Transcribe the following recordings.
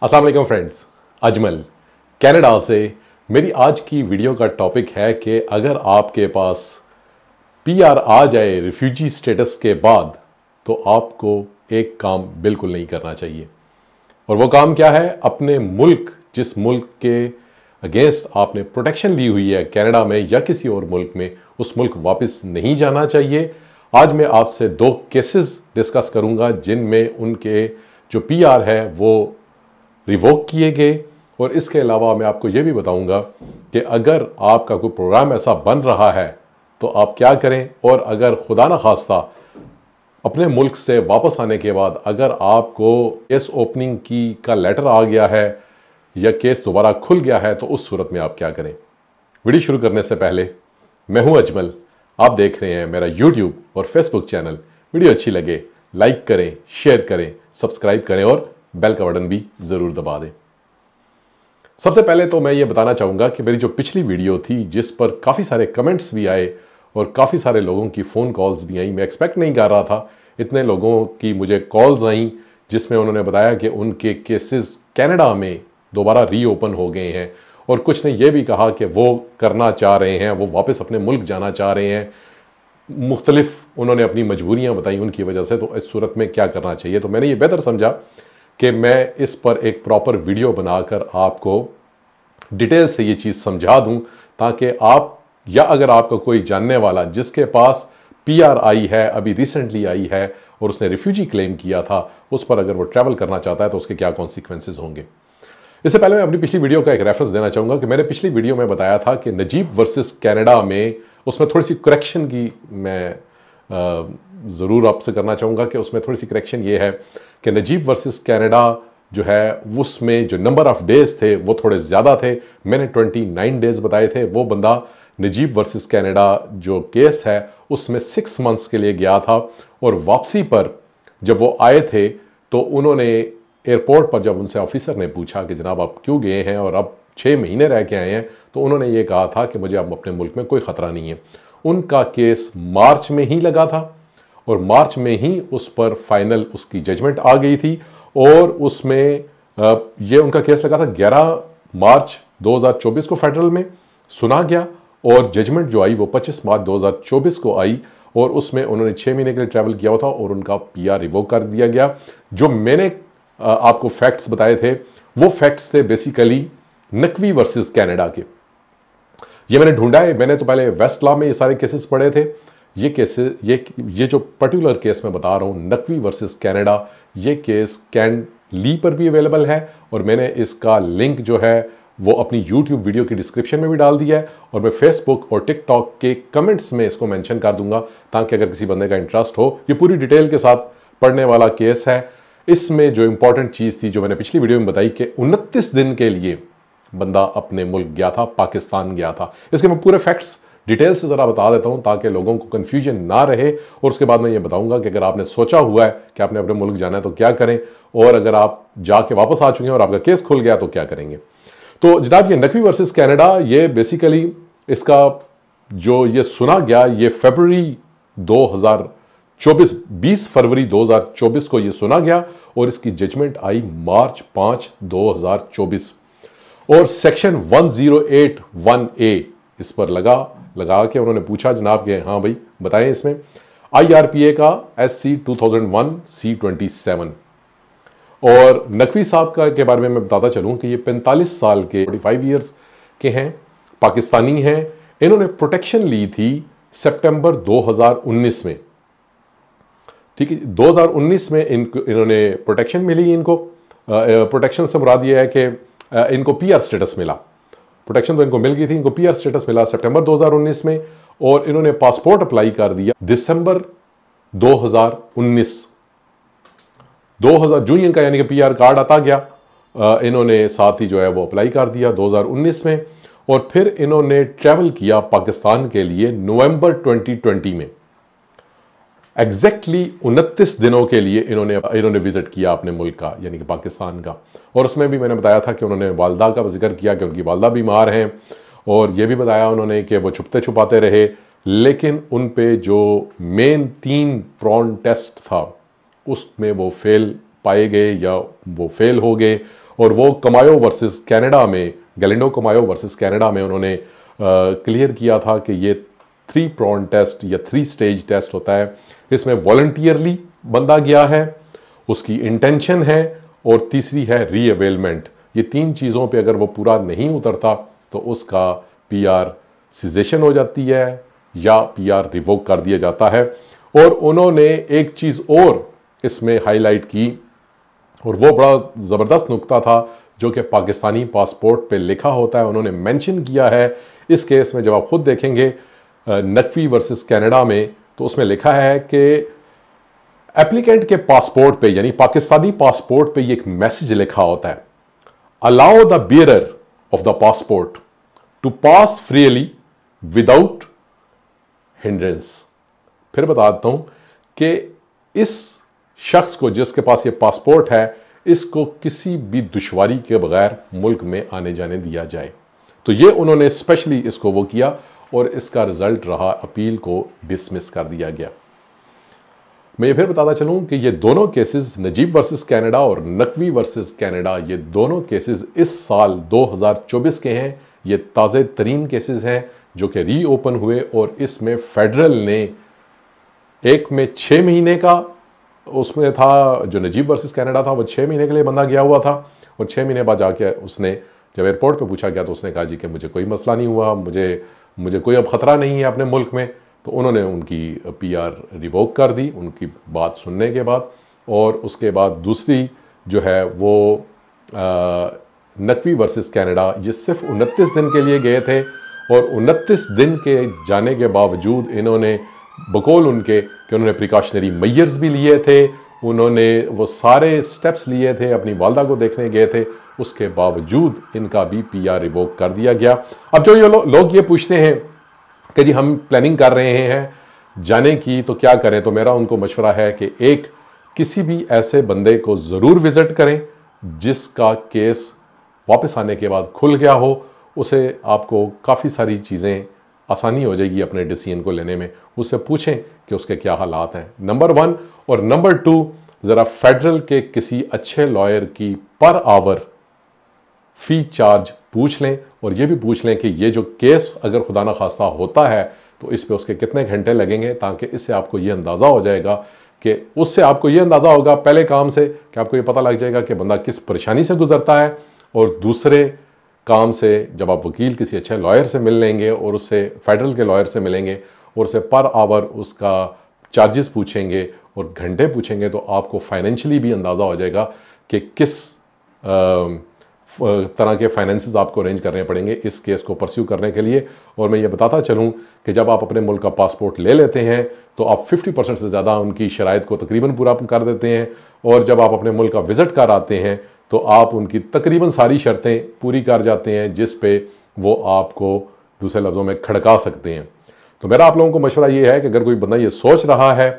अस्सलाम वालेकुम friends, Ajmal Canada से। मेरी आज की वीडियो का टॉपिक है कि अगर आपके पास पीआर आ जाए रिफ्यूजी स्टेटस के बाद तो आपको एक काम बिल्कुल नहीं करना चाहिए। और वो काम क्या है? अपने मुल्क, जिस मुल्क के अगेंस्ट आपने प्रोटेक्शन ली हुई है कनाडा में या किसी और मुल्क में, उस मुल्क वापस नहीं जाना चाहिए। आज मैं आपसे दो केसेस डिस्कस करूंगा जिनमें उनके जो पीआर है वो रिवोक किए गए। और इसके अलावा मैं आपको यह भी बताऊंगा कि अगर आपका कोई प्रोग्राम ऐसा बन रहा है तो आप क्या करें, और अगर खुदा न खास्ता अपने मुल्क से वापस आने के बाद अगर आपको केस ओपनिंग की का लेटर आ गया है या केस दोबारा खुल गया है तो उस सूरत में आप क्या करें। वीडियो शुरू करने से पहले, मैं हूं अजमल, आप देख रहे हैं मेरा यूट्यूब और फेसबुक चैनल। वीडियो अच्छी लगे लाइक करें, शेयर करें, सब्सक्राइब करें और बेल का बटन भी जरूर दबा दें। सबसे पहले तो मैं ये बताना चाहूंगा कि मेरी जो पिछली वीडियो थी जिस पर काफ़ी सारे कमेंट्स भी आए और काफ़ी सारे लोगों की फ़ोन कॉल्स भी आई, मैं एक्सपेक्ट नहीं कर रहा था इतने लोगों की मुझे कॉल्स आई जिसमें उन्होंने बताया कि उनके केसेस कनाडा में दोबारा रीओपन हो गए हैं। और कुछ ने यह भी कहा कि वो करना चाह रहे हैं, वो वापस अपने मुल्क जाना चाह रहे हैं। मुख्तलिफ उन्होंने अपनी मजबूरियां बताई उनकी वजह से। तो इस सूरत में क्या करना चाहिए, तो मैंने ये बेहतर समझा कि मैं इस पर एक प्रॉपर वीडियो बनाकर आपको डिटेल से ये चीज़ समझा दूं, ताकि आप या अगर आपका कोई जानने वाला जिसके पास पीआर आई है, अभी रिसेंटली आई है और उसने रिफ्यूजी क्लेम किया था, उस पर अगर वो ट्रैवल करना चाहता है तो उसके क्या कॉन्सिक्वेंसेज होंगे। इससे पहले मैं अपनी पिछली वीडियो का एक रेफरेंस देना चाहूँगा कि मैंने पिछली वीडियो में बताया था कि नजीब वर्सेस कनाडा में उसमें थोड़ी सी करेक्शन की मैं ज़रूर आपसे करना चाहूँगा कि उसमें थोड़ी सी करेक्शन ये है कि नजीब वर्सेस कनाडा जो है उसमें जो नंबर ऑफ डेज थे वो थोड़े ज़्यादा थे। मैंने 29 डेज बताए थे। वो बंदा नजीब वर्सेस कनाडा जो केस है उसमें 6 मंथ्स के लिए गया था और वापसी पर जब वो आए थे तो उन्होंने एयरपोर्ट पर जब उनसे ऑफिसर ने पूछा कि जनाब आप क्यों गए हैं और अब 6 महीने रह के आए हैं, तो उन्होंने ये कहा था कि मुझे अब अपने मुल्क में कोई ख़तरा नहीं है। उनका केस मार्च में ही लगा था और मार्च में ही उस पर फाइनल उसकी जजमेंट आ गई थी। और उसमें ये उनका केस लगा था 11 मार्च 2024 को फेडरल में सुना गया और जजमेंट जो आई वो 25 मार्च 2024 को आई। और उसमें उन्होंने 6 महीने के लिए ट्रैवल किया हुआ था और उनका पीआर रिवोक कर दिया गया। जो मैंने आपको फैक्ट्स बताए थे वो फैक्ट्स थे बेसिकली नकवी वर्सेस कनाडा के। ये मैंने ढूंढा है, मैंने तो पहले वेस्ट लॉ में ये सारे केसेस पढ़े थे। ये केसेस ये जो पर्टिकुलर केस मैं बता रहा हूँ नकवी वर्सेस कनाडा, ये केस कैन ली पर भी अवेलेबल है और मैंने इसका लिंक जो है वो अपनी यूट्यूब वीडियो की डिस्क्रिप्शन में भी डाल दिया है और मैं फेसबुक और टिकटॉक के कमेंट्स में इसको मेंशन कर दूंगा ताकि अगर किसी बंदे का इंटरेस्ट हो, ये पूरी डिटेल के साथ पढ़ने वाला केस है। इसमें जो इंपॉर्टेंट चीज़ थी जो मैंने पिछली वीडियो में बताई कि 29 दिन के लिए बंदा अपने मुल्क गया था, पाकिस्तान गया था। इसके मैं पूरे फैक्ट्स डिटेल से ज़रा बता देता हूं ताकि लोगों को कन्फ्यूजन ना रहे। और उसके बाद मैं ये बताऊंगा कि अगर आपने सोचा हुआ है कि आपने अपने मुल्क जाना है तो क्या करें, और अगर आप जाके वापस आ चुके हैं और आपका केस खुल गया तो क्या करेंगे। तो जनाब ये नकवी वर्सेस कनाडा, ये बेसिकली इसका जो ये सुना गया ये फरवरी 20 फरवरी 2024 को ये सुना गया और इसकी जजमेंट आई मार्च 5 2024। और सेक्शन 1081A इस पर लगा के उन्होंने पूछा जनाब के हाँ भाई बताएं इसमें IRPA का SC 2001 C27। और नकवी साहब का के बारे में मैं बताता चलूं कि ये 45 साल के 45 इयर्स के हैं, पाकिस्तानी हैं। इन्होंने प्रोटेक्शन ली थी सितंबर 2019 में, ठीक है। 2019 में इन्होंने प्रोटेक्शन मिली। इनको प्रोटेक्शन से मुराद ये है कि इनको पीआर स्टेटस मिला। प्रोटेक्शन तो इनको मिल गई थी, इनको पीआर स्टेटस मिला सितंबर 2019 में और इन्होंने पासपोर्ट अप्लाई कर दिया दिसंबर 2019। 2000 जून इनका यानी कि पीआर कार्ड आता गया, इन्होंने साथ ही जो है वो अप्लाई कर दिया 2019 में। और फिर इन्होंने ट्रैवल किया पाकिस्तान के लिए नवंबर 2020 में। एग्जैक्टली 29 दिनों के लिए इन्होंने विजिट किया अपने मुल्क का यानी कि पाकिस्तान का। और उसमें भी मैंने बताया था कि उन्होंने वालदा का जिक्र किया क्योंकि वालदा बीमार हैं, और ये भी बताया उन्होंने कि वो छुपते छुपाते रहे, लेकिन उन पे जो मेन 3 प्रॉन टेस्ट था उसमें वो फेल पाए गए या वो फेल हो गए। और वो कमायो वर्सेस कनाडा में, गैलिंडो कमायो वर्सेस कनाडा में उन्होंने क्लियर किया था कि ये 3 प्रॉन टेस्ट या 3 स्टेज टेस्ट होता है। इसमें वॉलंटियरली बंदा गया है, उसकी इंटेंशन है, और तीसरी है रीअवेलमेंट। ये 3 चीज़ों पे अगर वो पूरा नहीं उतरता तो उसका पीआर सिजेशन हो जाती है या पीआर रिवोक कर दिया जाता है। और उन्होंने एक चीज़ और इसमें हाईलाइट की, और वो बड़ा ज़बरदस्त नुक्ता था जो कि पाकिस्तानी पासपोर्ट पे लिखा होता है। उन्होंने मेंशन किया है इस केस में, जब आप खुद देखेंगे नकवी वर्सेस कनाडा में, तो उसमें लिखा है कि एप्लीकेंट के पासपोर्ट पे, यानी पाकिस्तानी पासपोर्ट पे, ये एक मैसेज लिखा होता है, allow the bearer of the passport to pass freely without hindrance. फिर बता देता हूं कि इस शख्स को, जिसके पास ये पासपोर्ट है, इसको किसी भी दुश्वारी के बगैर मुल्क में आने जाने दिया जाए। तो ये उन्होंने स्पेशली इसको वो किया, और इसका रिजल्ट रहा अपील को डिसमिस कर दिया गया। मैं ये फिर बताता चलूं कि ये दोनों केसेस, नजीब वर्सेस कनाडा और नकवी वर्सेस कनाडा, ये दोनों केसेस इस साल 2024 के हैं। ये ताज़े तरीन केसेस हैं जो कि रीओपन हुए, और इसमें फेडरल ने एक में 6 महीने का उसमें था, जो नजीब वर्सेस कनाडा था वो 6 महीने के लिए बंदा गया हुआ था, और 6 महीने बाद जाके उसने जब एयरपोर्ट पे पूछा गया तो उसने कहा जी कि मुझे कोई मसला नहीं हुआ, मुझे कोई अब ख़तरा नहीं है अपने मुल्क में। तो उन्होंने उनकी पीआर रिवोक कर दी उनकी बात सुनने के बाद। और उसके बाद दूसरी जो है वो नकवी वर्सेस कनाडा, ये सिर्फ 29 दिन के लिए गए थे, और 29 दिन के जाने के बावजूद इन्होंने बकौल उनके कि उन्होंने प्रिकॉशनरी मेजर्स भी लिए थे, उन्होंने वो सारे स्टेप्स लिए थे, अपनी वालदा को देखने गए थे, उसके बावजूद इनका भी पीआर रिवोक कर दिया गया। अब जो ये लोग ये पूछते हैं कि जी हम प्लानिंग कर रहे हैं जाने की तो क्या करें, तो मेरा उनको मशवरा है कि एक किसी भी ऐसे बंदे को ज़रूर विज़िट करें जिसका केस वापस आने के बाद खुल गया हो। उसे आपको काफ़ी सारी चीज़ें आसानी हो जाएगी अपने डिसीजन को लेने में। उससे पूछें कि उसके क्या हालात हैं, नंबर 1। और नंबर 2, ज़रा फेडरल के किसी अच्छे लॉयर की पर आवर फ़ी चार्ज पूछ लें, और ये भी पूछ लें कि ये जो केस अगर खुदा ना खास्ता होता है तो इस पे उसके कितने घंटे लगेंगे, ताकि इससे आपको ये अंदाज़ा हो जाएगा कि उससे आपको ये अंदाज़ा होगा पहले काम से कि आपको ये पता लग जाएगा कि बंदा किस परेशानी से गुजरता है। और दूसरे काम से जब आप वकील किसी अच्छे लॉयर से मिल लेंगे और उससे फेडरल के लॉयर से मिलेंगे और उससे पर आवर उसका चार्जेस पूछेंगे और घंटे पूछेंगे, तो आपको फाइनेंशियली भी अंदाज़ा हो जाएगा कि किस तरह के फाइनेंसेस आपको अरेंज करने पड़ेंगे इस केस को परस्यू करने के लिए। और मैं ये बताता चलूँ कि जब आप अपने मुल्क का पासपोर्ट ले लेते हैं तो आप 50% से ज़्यादा उनकी शराइत को तकरीबन पूरा कर देते हैं, और जब आप अपने मुल्क का विज़िट कर आते हैं तो आप उनकी तकरीबन सारी शर्तें पूरी कर जाते हैं जिस पे वो आपको दूसरे लफ्ज़ों में खड़का सकते हैं। तो मेरा आप लोगों को मशवरा ये है कि अगर कोई बंदा ये सोच रहा है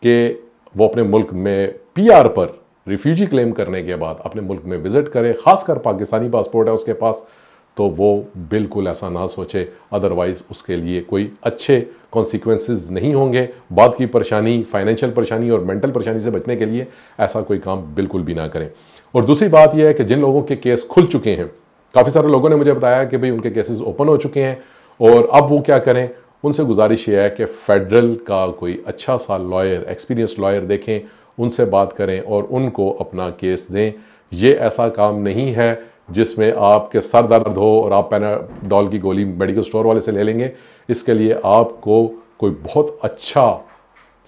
कि वो अपने मुल्क में पीआर पर रिफ्यूजी क्लेम करने के बाद अपने मुल्क में विज़िट करे, ख़ासकर पाकिस्तानी पासपोर्ट है उसके पास, तो वो बिल्कुल ऐसा ना सोचे, अदरवाइज़ उसके लिए कोई अच्छे कॉन्सिक्वेंसेस नहीं होंगे। बाद की परेशानी, फाइनेंशियल परेशानी और मेंटल परेशानी से बचने के लिए ऐसा कोई काम बिल्कुल भी ना करें। और दूसरी बात यह है कि जिन लोगों के केस खुल चुके हैं, काफ़ी सारे लोगों ने मुझे बताया कि भाई उनके केसेस ओपन हो चुके हैं और अब वो क्या करें। उनसे गुजारिश ये है कि फेडरल का कोई अच्छा सा लॉयर, एक्सपीरियंस लॉयर देखें, उनसे बात करें और उनको अपना केस दें। ये ऐसा काम नहीं है जिसमें आपके सर दर्द हो और आप पैनाडोल की गोली मेडिकल स्टोर वाले से ले लेंगे। इसके लिए आपको कोई बहुत अच्छा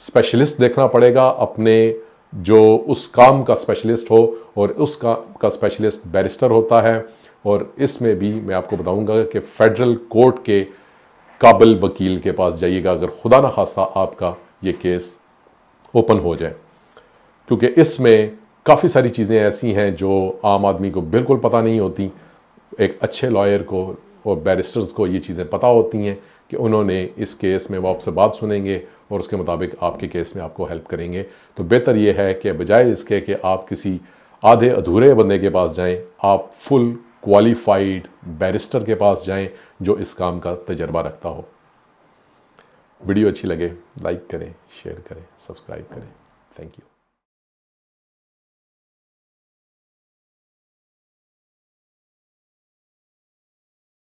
स्पेशलिस्ट देखना पड़ेगा, अपने जो उस काम का स्पेशलिस्ट हो, और उस काम का स्पेशलिस्ट बैरिस्टर होता है। और इसमें भी मैं आपको बताऊंगा कि फेडरल कोर्ट के काबिल वकील के पास जाइएगा अगर खुदा ना खास्ता आपका ये केस ओपन हो जाए, क्योंकि इसमें काफ़ी सारी चीज़ें ऐसी हैं जो आम आदमी को बिल्कुल पता नहीं होती। एक अच्छे लॉयर को और बैरिस्टर्स को ये चीज़ें पता होती हैं कि उन्होंने इस केस में वो आपसे बात सुनेंगे और उसके मुताबिक आपके केस में आपको हेल्प करेंगे। तो बेहतर ये है कि बजाय इसके कि आप किसी आधे अधूरे बंदे के पास जाएं, आप फुल क्वालिफाइड बैरिस्टर के पास जाएं जो इस काम का तजर्बा रखता हो। वीडियो अच्छी लगे लाइक करें, शेयर करें, सब्सक्राइब करें। Thank you.